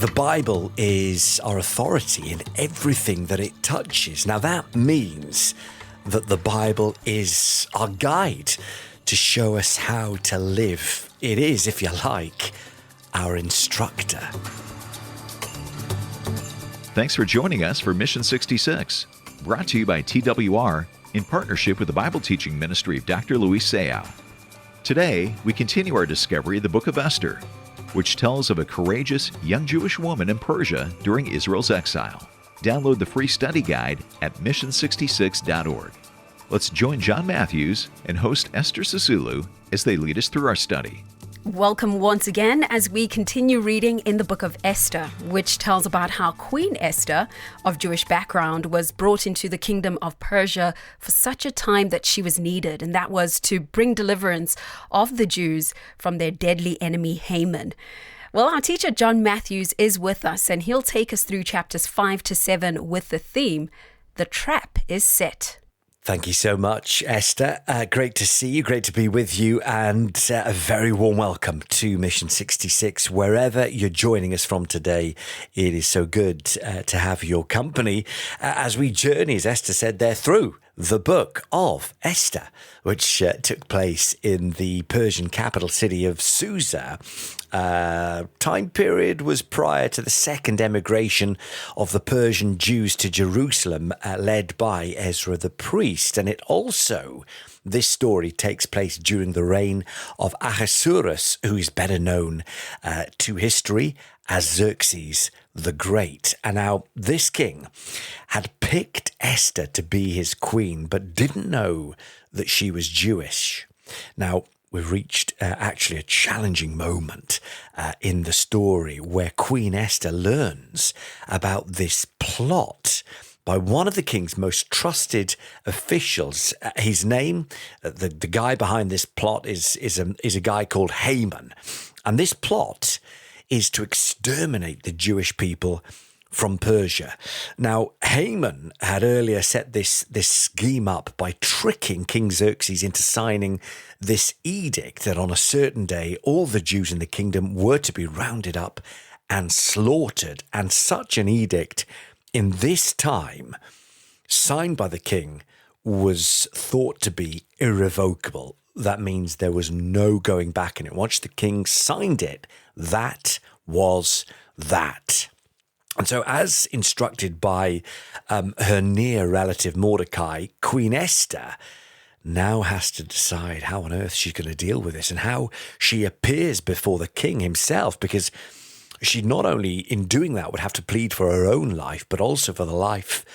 The Bible is our authority in everything that it touches. Now that means that the Bible is our guide to show us how to live. It is, if you like, our instructor. Thanks for joining us for Mission 66, brought to you by TWR in partnership with the Bible teaching ministry of Dr. Luis Sayao. Today, we continue our discovery of the book of Esther, which tells of a courageous young Jewish woman in Persia during Israel's exile. Download the free study guide at mission66.org. Let's join John Matthews and host Esther Sisulu as they lead us through our study. Welcome once again as we continue reading in the book of Esther, which tells about how Queen Esther, of Jewish background, was brought into the kingdom of Persia for such a time that she was needed, and that was to bring deliverance of the Jews from their deadly enemy Haman. Well, our teacher John Matthews is with us, and he'll take us through chapters 5 to 7 with the theme, The Trap is Set. Thank you so much, Esther. Great to see you, great to be with you, and a very warm welcome to Mission 66. Wherever you're joining us from today, it is so good to have your company as we journey, as Esther said there, through the book of Esther, which took place in the Persian capital city of Susa. Time period was prior to the second emigration of the Persian Jews to Jerusalem, led by Ezra the priest. And this story takes place during the reign of Ahasuerus, who is better known to history as Xerxes the Great. And now this king had picked Esther to be his queen, but didn't know that she was Jewish. Now, we've reached actually a challenging moment in the story where Queen Esther learns about this plot by one of the king's most trusted officials. His name, the guy behind this plot, is a guy called Haman. And this plot is to exterminate the Jewish people from Persia. Now, Haman had earlier set this scheme up by tricking King Xerxes into signing this edict that on a certain day, all the Jews in the kingdom were to be rounded up and slaughtered. And such an edict in this time, signed by the king, was thought to be irrevocable. That means there was no going back in it. Once the king signed it, that was that. And so, as instructed by her near relative Mordecai, Queen Esther now has to decide how on earth she's going to deal with this and how she appears before the king himself, because she not only in doing that would have to plead for her own life, but also for the life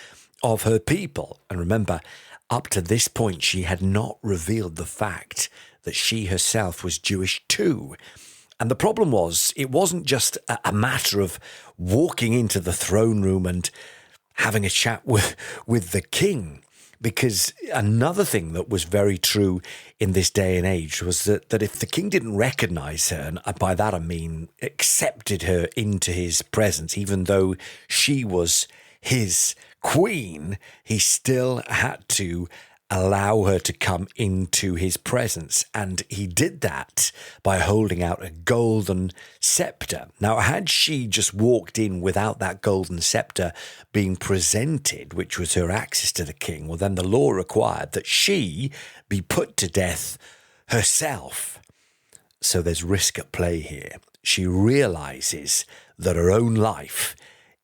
of her people. And remember, up to this point, she had not revealed the fact that she herself was Jewish too. And the problem was, it wasn't just a matter of walking into the throne room and having a chat with the king, because another thing that was very true in this day and age was that if the king didn't recognize her, and by that I mean accepted her into his presence, even though she was his queen, he still had to allow her to come into his presence. And he did that by holding out a golden scepter. Now, had she just walked in without that golden scepter being presented, which was her access to the king, well, then the law required that she be put to death herself. So there's risk at play here. She realizes that her own life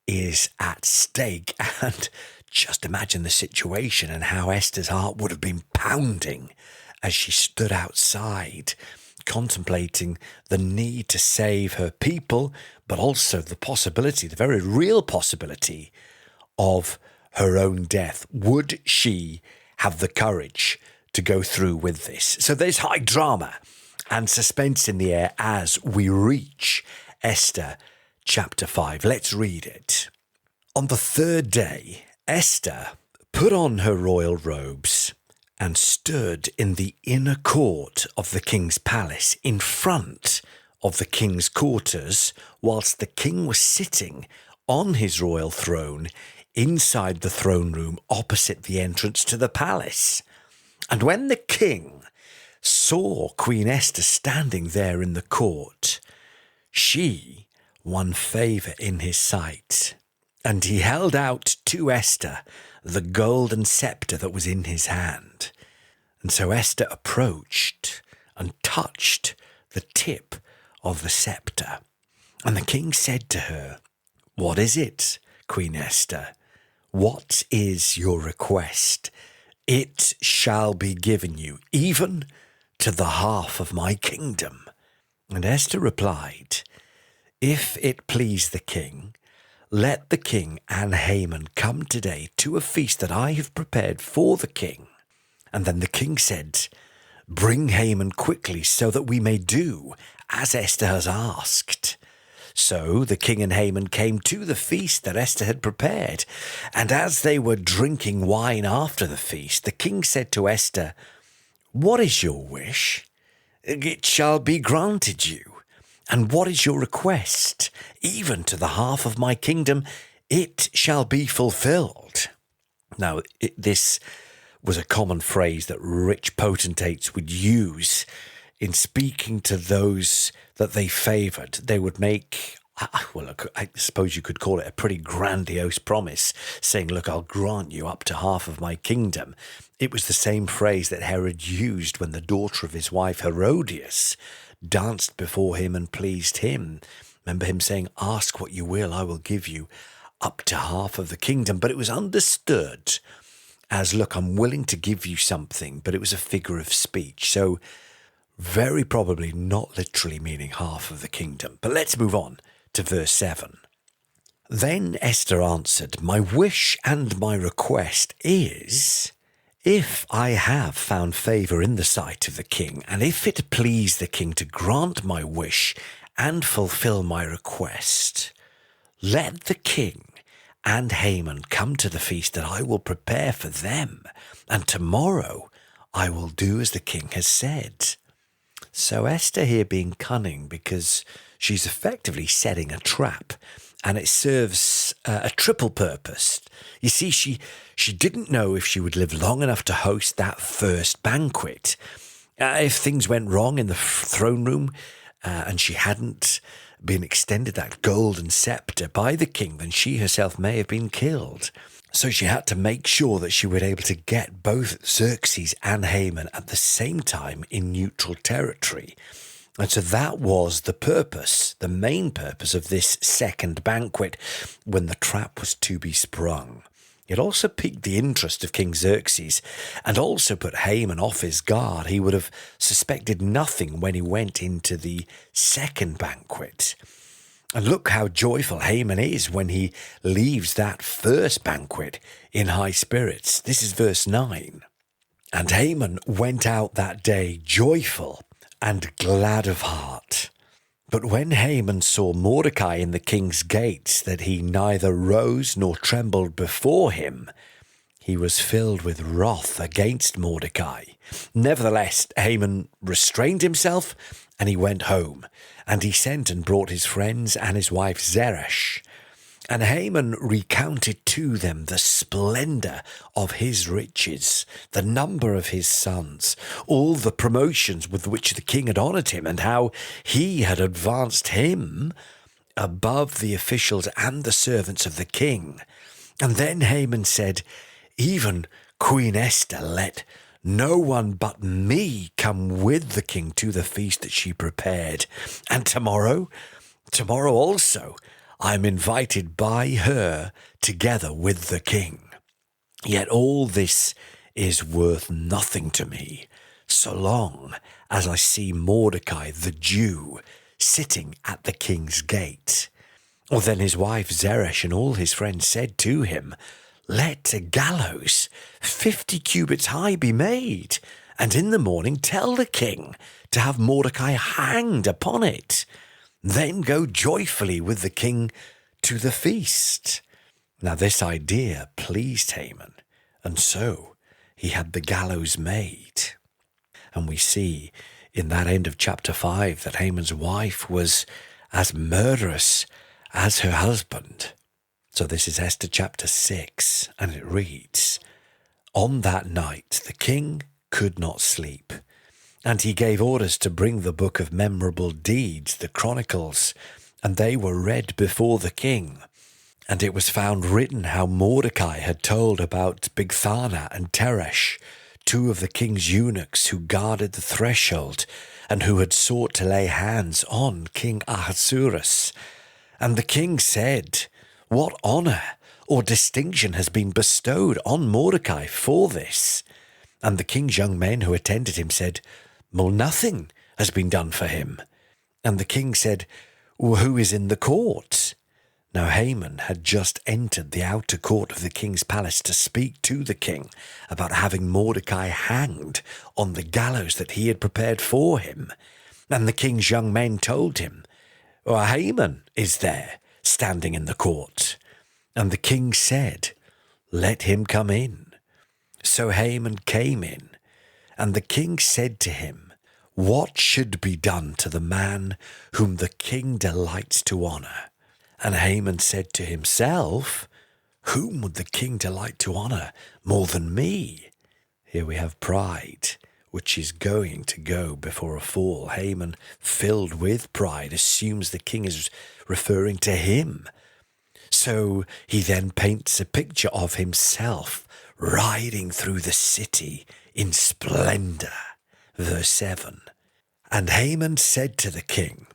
is at stake, and just imagine the situation and how Esther's heart would have been pounding as she stood outside, contemplating the need to save her people, but also the possibility, the very real possibility of her own death. Would she have the courage to go through with this? So there's high drama and suspense in the air as we reach Esther chapter 5. Let's read it. On the third day, Esther put on her royal robes and stood in the inner court of the king's palace in front of the king's quarters, whilst the king was sitting on his royal throne inside the throne room opposite the entrance to the palace. And when the king saw Queen Esther standing there in the court, she won favour in his sight. And he held out to Esther the golden sceptre that was in his hand. And so Esther approached and touched the tip of the sceptre. And the king said to her, "What is it, Queen Esther? What is your request? It shall be given you, even to the half of my kingdom." And Esther replied, "If it please the king, let the king and Haman come today to a feast that I have prepared for the king." And then the king said, "Bring Haman quickly so that we may do as Esther has asked." So the king and Haman came to the feast that Esther had prepared. And as they were drinking wine after the feast, the king said to Esther, "What is your wish? It shall be granted you. And what is your request? Even to the half of my kingdom, it shall be fulfilled." Now, this was a common phrase that rich potentates would use in speaking to those that they favoured. They would make, well, I suppose you could call it a pretty grandiose promise, saying, "Look, I'll grant you up to half of my kingdom." It was the same phrase that Herod used when the daughter of his wife Herodias danced before him and pleased him. Remember him saying, "Ask what you will, I will give you up to half of the kingdom." But it was understood as, "Look, I'm willing to give you something," but it was a figure of speech. So very probably not literally meaning half of the kingdom. But let's move on to verse 7. Then Esther answered, "My wish and my request is, if I have found favour in the sight of the king, and if it please the king to grant my wish and fulfil my request, let the king and Haman come to the feast that I will prepare for them, and tomorrow I will do as the king has said." So Esther here being cunning, because she's effectively setting a trap, and it serves a triple purpose. You see, she didn't know if she would live long enough to host that first banquet. If things went wrong in the throne room and she hadn't been extended that golden sceptre by the king, then she herself may have been killed. So she had to make sure that she would be able to get both Xerxes and Haman at the same time in neutral territory. And so that was the purpose, the main purpose of this second banquet when the trap was to be sprung. It also piqued the interest of King Xerxes and also put Haman off his guard. He would have suspected nothing when he went into the second banquet. And look how joyful Haman is when he leaves that first banquet in high spirits. This is verse 9. "And Haman went out that day joyful and glad of heart. But when Haman saw Mordecai in the king's gates, that he neither rose nor trembled before him, he was filled with wrath against Mordecai. Nevertheless, Haman restrained himself, and he went home. And he sent and brought his friends and his wife Zeresh. And Haman recounted to them the splendour of his riches, the number of his sons, all the promotions with which the king had honoured him, and how he had advanced him above the officials and the servants of the king. And then Haman said, 'Even Queen Esther, let no one but me come with the king to the feast that she prepared. And tomorrow also, I am invited by her together with the king. Yet all this is worth nothing to me, so long as I see Mordecai the Jew sitting at the king's gate.' Or then his wife Zeresh and all his friends said to him, 'Let a gallows 50 cubits high be made, and in the morning tell the king to have Mordecai hanged upon it. Then go joyfully with the king to the feast.' Now this idea pleased Haman, and so he had the gallows made." And we see in that end of chapter 5 that Haman's wife was as murderous as her husband. So this is Esther chapter 6, and it reads, "On that night the king could not sleep, and he gave orders to bring the book of memorable deeds, the chronicles and they were read before the king. And it was found written how Mordecai had told about Bigthana and Teresh, two of the king's eunuchs who guarded the threshold, and who had sought to lay hands on King Ahasuerus. And the king said, "What honor or distinction has been bestowed on Mordecai for this?" And the king's young men who attended him said, "Well, nothing has been done for him." And the king said, "Well, who is in the court?" Now Haman had just entered the outer court of the king's palace to speak to the king about having Mordecai hanged on the gallows that he had prepared for him. And the king's young men told him, "Well, Haman is there, standing in the court." And the king said, "Let him come in." So Haman came in, and the king said to him, "What should be done to the man whom the king delights to honor?" And Haman said to himself, "Whom would the king delight to honor more than me?" Here we have pride, which is going to go before a fall. Haman, filled with pride, assumes the king is referring to him. So he then paints a picture of himself riding through the city in splendor. Verse 7. And Haman said to the king,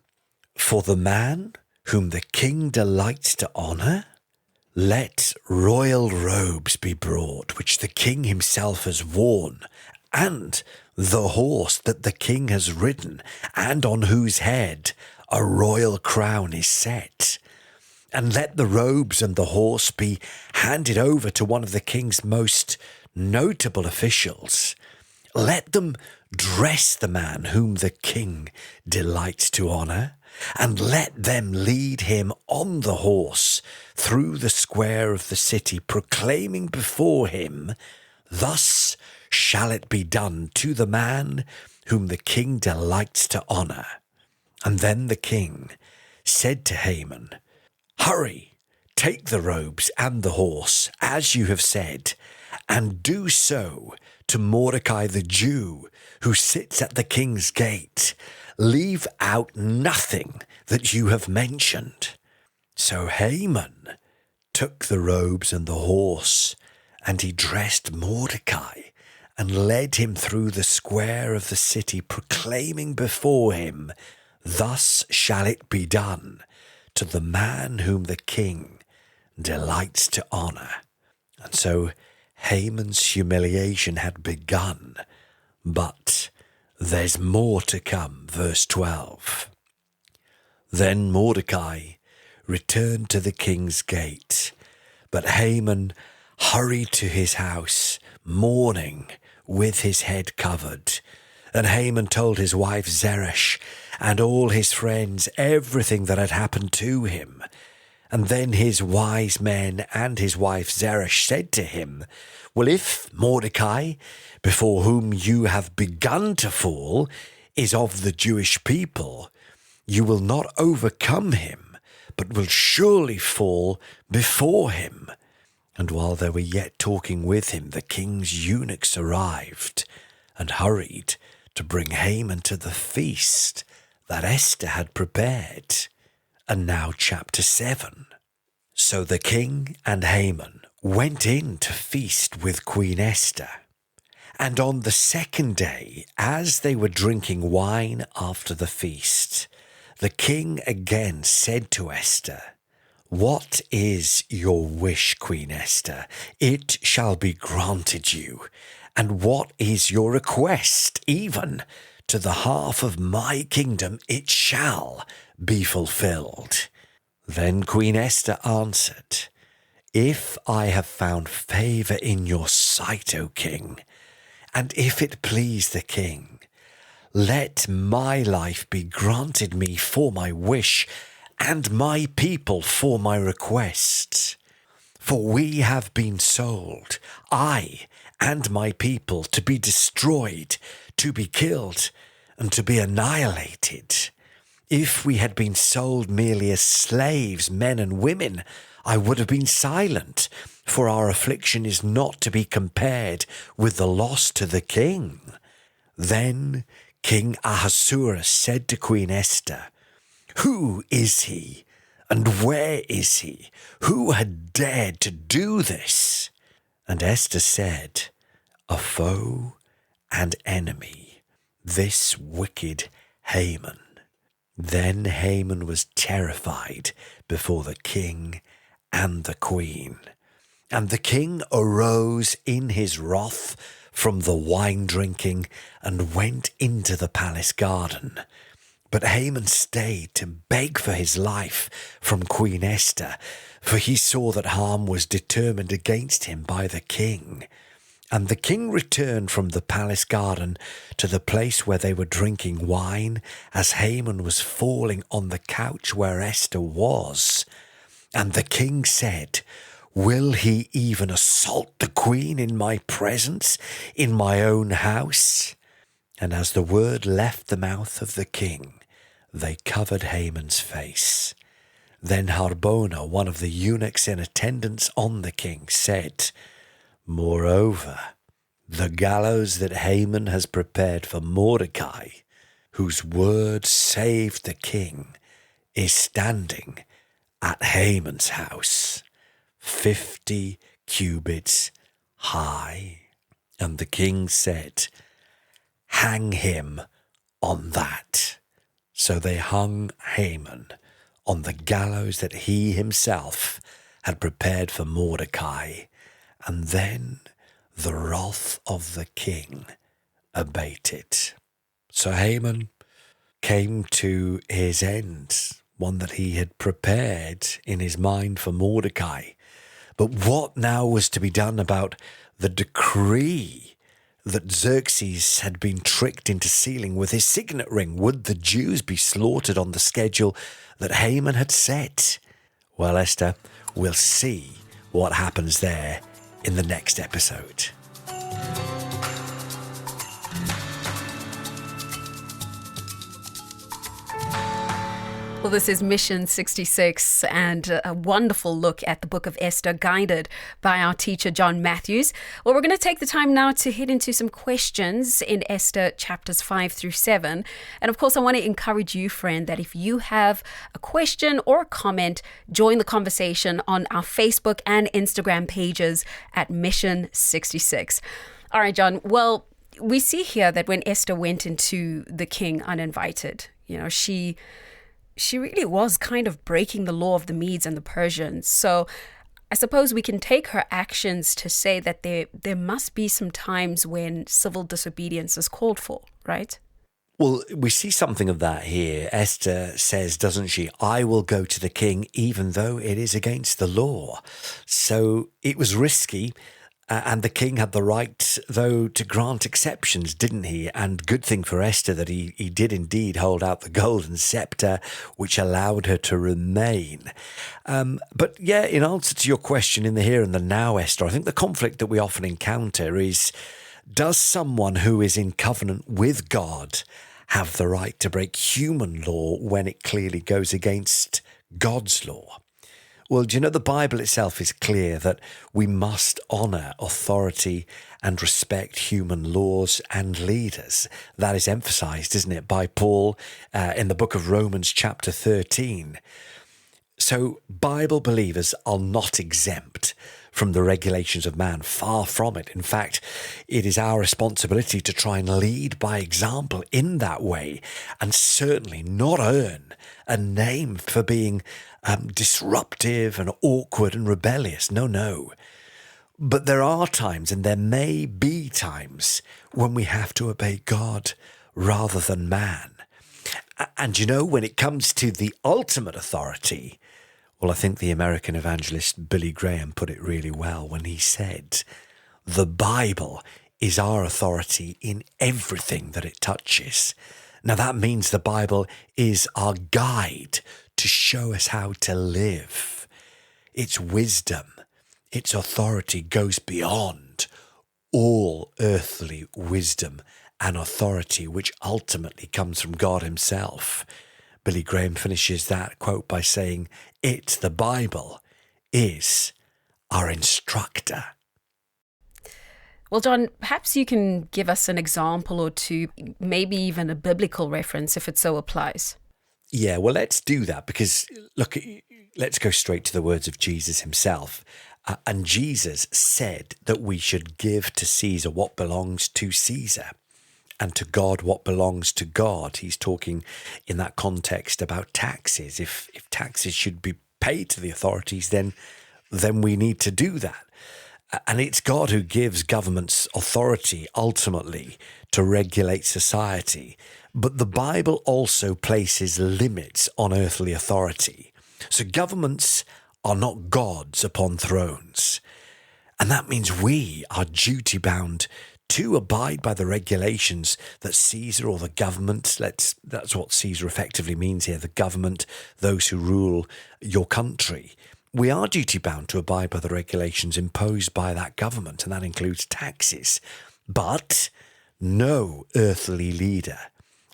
"For the man whom the king delights to honor, let royal robes be brought, which the king himself has worn, and the horse that the king has ridden, and on whose head a royal crown is set. And let the robes and the horse be handed over to one of the king's most notable officials. Let them dress the man whom the king delights to honor, and let them lead him on the horse through the square of the city, proclaiming before him, 'Thus shall it be done to the man whom the king delights to honor.' And then the king said to Haman, 'Hurry, take the robes and the horse, as you have said, and do so to Mordecai the Jew, who sits at the king's gate. Leave out nothing that you have mentioned.' So Haman took the robes and the horse, and he dressed Mordecai and led him through the square of the city, proclaiming before him, 'Thus shall it be done to the man whom the king delights to honor.' And so Haman's humiliation had begun, but there's more to come. Verse 12. Then Mordecai returned to the king's gate, but Haman hurried to his house, mourning with his head covered. And Haman told his wife Zeresh and all his friends everything that had happened to him. And then his wise men and his wife Zeresh said to him, 'Well, if Mordecai, before whom you have begun to fall, is of the Jewish people, you will not overcome him, but will surely fall before him.' And while they were yet talking with him, the king's eunuchs arrived and hurried to bring Haman to the feast that Esther had prepared. And now chapter 7. So the king and Haman went in to feast with Queen Esther. And on the second day, as they were drinking wine after the feast, the king again said to Esther, 'What is your wish, Queen Esther? It shall be granted you. And what is your request? Even to the half of my kingdom it shall be fulfilled.' Then Queen Esther answered, 'If I have found favor in your sight, O king, and if it please the king, let my life be granted me for my wish, and my people for my request. For we have been sold, I and my people, to be destroyed, to be killed, and to be annihilated. If we had been sold merely as slaves, men and women, I would have been silent, for our affliction is not to be compared with the loss to the king.' Then King Ahasuerus said to Queen Esther, Who is he? And where is he? Who had dared to do this? And Esther said, a foe and enemy, this wicked Haman. Then Haman was terrified before the king and the queen. And the king arose in his wrath from the wine drinking and went into the palace garden. But Haman stayed to beg for his life from Queen Esther, for he saw that harm was determined against him by the king. And the king returned from the palace garden to the place where they were drinking wine, as Haman was falling on the couch where Esther was. And the king said, will he even assault the queen in my presence, in my own house? And as the word left the mouth of the king, they covered Haman's face. Then Harbona, one of the eunuchs in attendance on the king, said, moreover, the gallows that Haman has prepared for Mordecai, whose word saved the king, is standing at Haman's house, 50 cubits high. And the king said, hang him on that. So they hung Haman on the gallows that he himself had prepared for Mordecai. And then the wrath of the king abated. So Haman came to his end, one that he had prepared in his mind for Mordecai. But what now was to be done about the decree that Xerxes had been tricked into sealing with his signet ring? Would the Jews be slaughtered on the schedule that Haman had set? Well, Esther, we'll see what happens there in the next episode. Well, this is Mission 66 and a wonderful look at the book of Esther, guided by our teacher, John Matthews. Well, we're going to take the time now to head into some questions in Esther chapters 5 through 7. And of course, I want to encourage you, friend, that if you have a question or a comment, join the conversation on our Facebook and Instagram pages at Mission 66. All right, John. Well, we see here that when Esther went into the king uninvited, she really was kind of breaking the law of the Medes and the Persians. So I suppose we can take her actions to say that there must be some times when civil disobedience is called for, right? Well, we see something of that here. Esther says, doesn't she, I will go to the king even though it is against the law. So it was risky. And the king had the right, though, to grant exceptions, didn't he? And good thing for Esther that he did indeed hold out the golden scepter, which allowed her to remain. But yeah, in answer to your question in the here and the now, Esther, I think the conflict that we often encounter is, does someone who is in covenant with God have the right to break human law when it clearly goes against God's law? Well, do you know, the Bible itself is clear that we must honour authority and respect human laws and leaders. That is emphasised, isn't it, by Paul in the book of Romans chapter 13. So Bible believers are not exempt from the regulations of man, far from it. In fact, it is our responsibility to try and lead by example in that way, and certainly not earn a name for being disruptive and awkward and rebellious. No. But there are times, and there may be times, when we have to obey God rather than man. And when it comes to the ultimate authority, well, I think the American evangelist Billy Graham put it really well when he said, the Bible is our authority in everything that it touches. Now, that means the Bible is our guide to show us how to live. Its wisdom, its authority goes beyond all earthly wisdom and authority, which ultimately comes from God himself. Billy Graham finishes that quote by saying, the Bible, is our instructor. Well, John, perhaps you can give us an example or two, maybe even a biblical reference if it so applies. Yeah, well, let's do that because, look, let's go straight to the words of Jesus himself. And Jesus said that we should give to Caesar what belongs to Caesar and to God what belongs to God. He's talking in that context about taxes. If taxes should be paid to the authorities, then we need to do that. And it's God who gives governments authority ultimately to regulate society. But the Bible also places limits on earthly authority. So governments are not gods upon thrones. And that means we are duty bound to abide by the regulations that Caesar or the government, that's what Caesar effectively means here, the government, those who rule your country. We are duty bound to abide by the regulations imposed by that government, and that includes taxes. But no earthly leader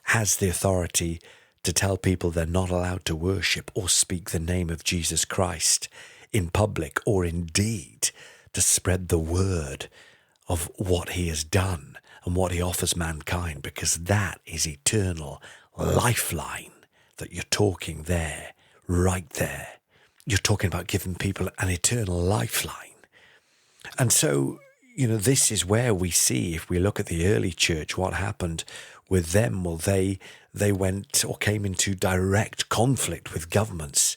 has the authority to tell people they're not allowed to worship or speak the name of Jesus Christ in public, or indeed to spread the word of what he has done and what he offers mankind, because that is eternal lifeline that you're talking there, right there. You're talking about giving people an eternal lifeline. And so, this is where we see, if we look at the early church, what happened with them. Well, they went or came into direct conflict with governments,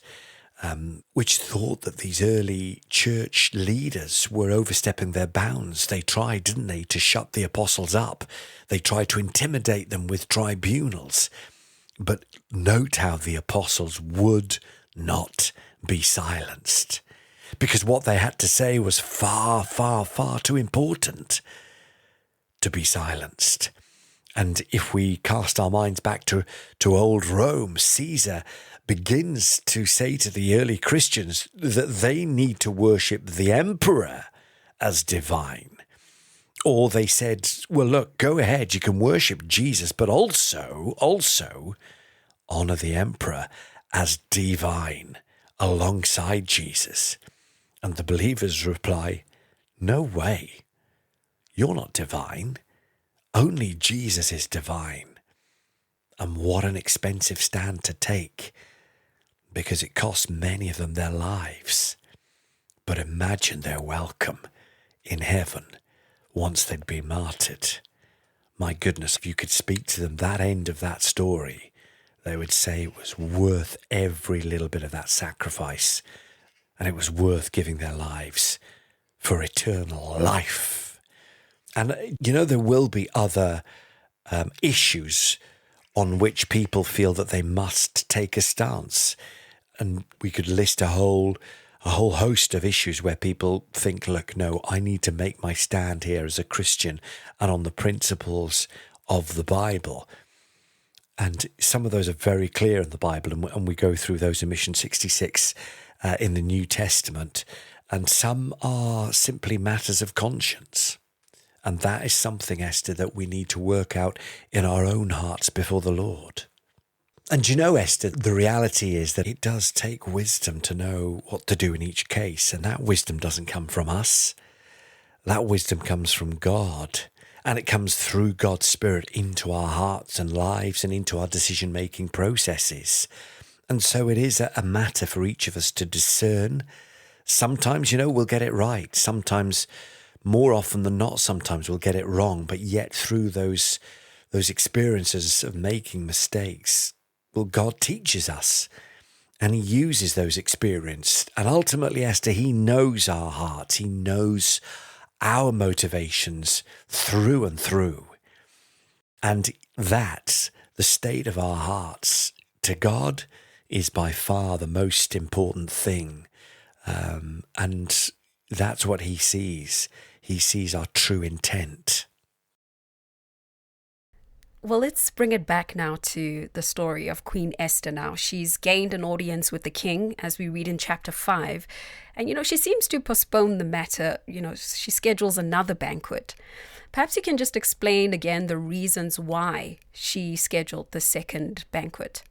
which thought that these early church leaders were overstepping their bounds. They tried, didn't they, to shut the apostles up. They tried to intimidate them with tribunals. But note how the apostles would not be silenced, because what they had to say was far, far, far too important to be silenced. And if we cast our minds back to old Rome, Caesar begins to say to the early Christians that they need to worship the emperor as divine. Or they said, well, look, go ahead, you can worship Jesus, but also honor the emperor as divine alongside Jesus. And the believers reply, no way, you're not divine. Only Jesus is divine. And what an expensive stand to take, because it cost many of them their lives. But imagine their welcome in heaven once they'd been martyred. My goodness, if you could speak to them that end of that story, they would say it was worth every little bit of that sacrifice, and it was worth giving their lives for eternal life. And, there will be other issues on which people feel that they must take a stance. And we could list a whole host of issues where people think, look, no, I need to make my stand here as a Christian and on the principles of the Bible. And some of those are very clear in the Bible, and we go through those in Mission 66 in the New Testament. And some are simply matters of conscience. And that is something, Esther, that we need to work out in our own hearts before the Lord. And Esther, the reality is that it does take wisdom to know what to do in each case. And that wisdom doesn't come from us. That wisdom comes from God. And it comes through God's Spirit into our hearts and lives and into our decision-making processes. And so it is a matter for each of us to discern. Sometimes, we'll get it right. Sometimes, more often than not, sometimes we'll get it wrong. But yet through those experiences of making mistakes, well, God teaches us. And he uses those experiences. And ultimately, Esther, he knows our hearts. He knows our motivations through and through. And that, the state of our hearts to God, is by far the most important thing. And that's what he sees. He sees our true intent. Well, let's bring it back now to the story of Queen Esther now. She's gained an audience with the king, as we read in chapter 5. And, she seems to postpone the matter. She schedules another banquet. Perhaps you can just explain again the reasons why she scheduled the second banquet.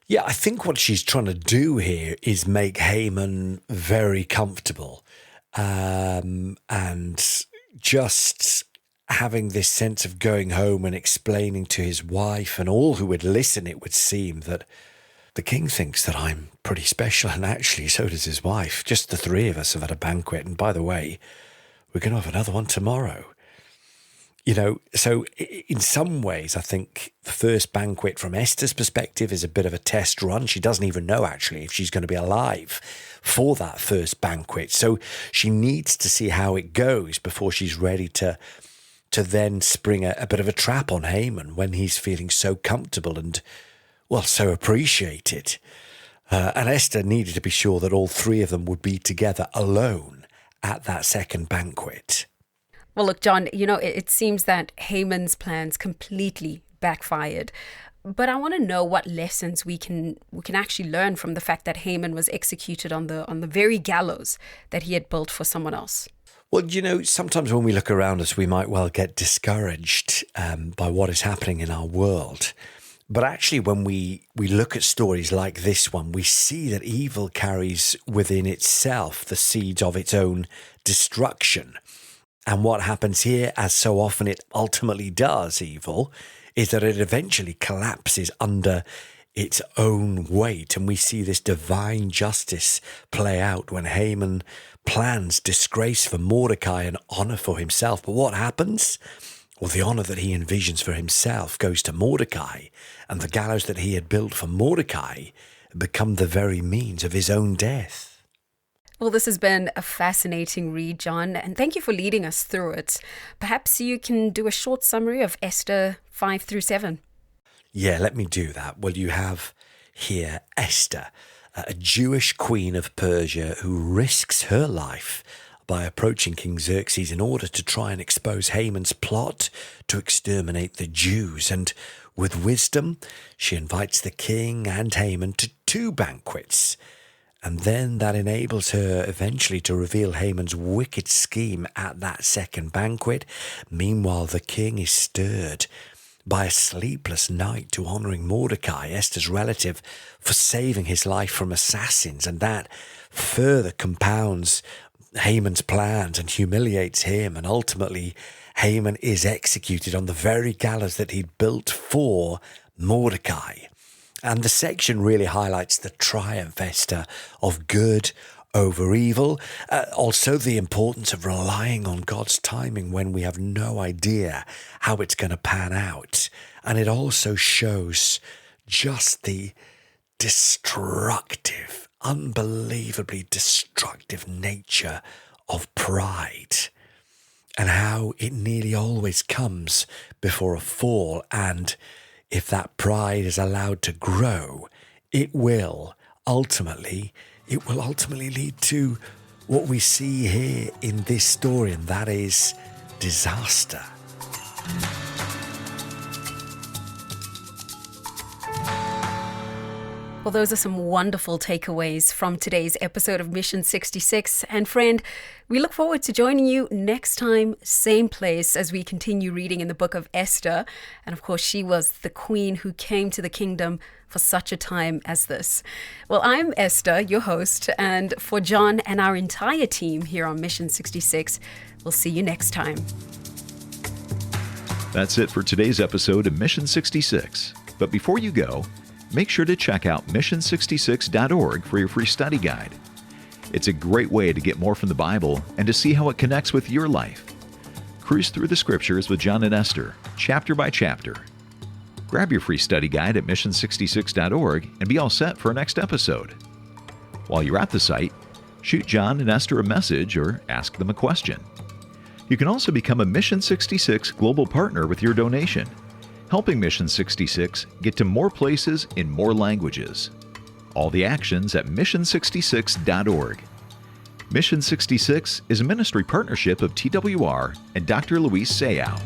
Yeah, I think what she's trying to do here is make Haman very comfortable, and just having this sense of going home and explaining to his wife and all who would listen, it would seem, that the king thinks that I'm pretty special, and actually so does his wife. Just the three of us have had a banquet, and by the way, we're going to have another one tomorrow. So in some ways, I think the first banquet from Esther's perspective is a bit of a test run. She doesn't even know, actually, if she's going to be alive for that first banquet. So she needs to see how it goes before she's ready to then spring a bit of a trap on Haman when he's feeling so comfortable and, well, so appreciated. And Esther needed to be sure that all three of them would be together alone at that second banquet. Well, look, John, it seems that Haman's plans completely backfired. But I want to know what lessons we can actually learn from the fact that Haman was executed on the very gallows that he had built for someone else. Well, sometimes when we look around us, we might well get discouraged by what is happening in our world. But actually, when we look at stories like this one, we see that evil carries within itself the seeds of its own destruction. And what happens here, as so often it ultimately does, evil, is that it eventually collapses under its own weight. And we see this divine justice play out when Haman plans disgrace for Mordecai and honor for himself. But what happens? Well, the honor that he envisions for himself goes to Mordecai, and the gallows that he had built for Mordecai become the very means of his own death. Well, this has been a fascinating read, John, and thank you for leading us through it. Perhaps you can do a short summary of Esther 5 through 7. Yeah, let me do that. Well, you have here Esther, a Jewish queen of Persia who risks her life by approaching King Xerxes in order to try and expose Haman's plot to exterminate the Jews. And with wisdom, she invites the king and Haman to 2 banquets. And then that enables her eventually to reveal Haman's wicked scheme at that second banquet. Meanwhile, the king is stirred by a sleepless night to honoring Mordecai, Esther's relative, for saving his life from assassins. And that further compounds Haman's plans and humiliates him. And ultimately, Haman is executed on the very gallows that he'd built for Mordecai. And the section really highlights the triumph, Esther, of good over evil. Also, the importance of relying on God's timing when we have no idea how it's going to pan out. And it also shows just the destructive, unbelievably destructive nature of pride, and how it nearly always comes before a fall. And if that pride is allowed to grow, it will ultimately lead to what we see here in this story, and that is disaster. Well, those are some wonderful takeaways from today's episode of Mission 66. And friend, we look forward to joining you next time, same place, as we continue reading in the book of Esther. And of course, she was the queen who came to the kingdom for such a time as this. Well, I'm Esther, your host, and for John and our entire team here on Mission 66, we'll see you next time. That's it for today's episode of Mission 66. But before you go, make sure to check out mission66.org for your free study guide. It's a great way to get more from the Bible and to see how it connects with your life. Cruise through the scriptures with John and Esther, chapter by chapter. Grab your free study guide at mission66.org and be all set for our next episode. While you're at the site, shoot John and Esther a message or ask them a question. You can also become a Mission 66 Global Partner with your donation, helping Mission 66 get to more places in more languages. All the actions at mission66.org. Mission 66 is a ministry partnership of TWR and Dr. Luis Sayao.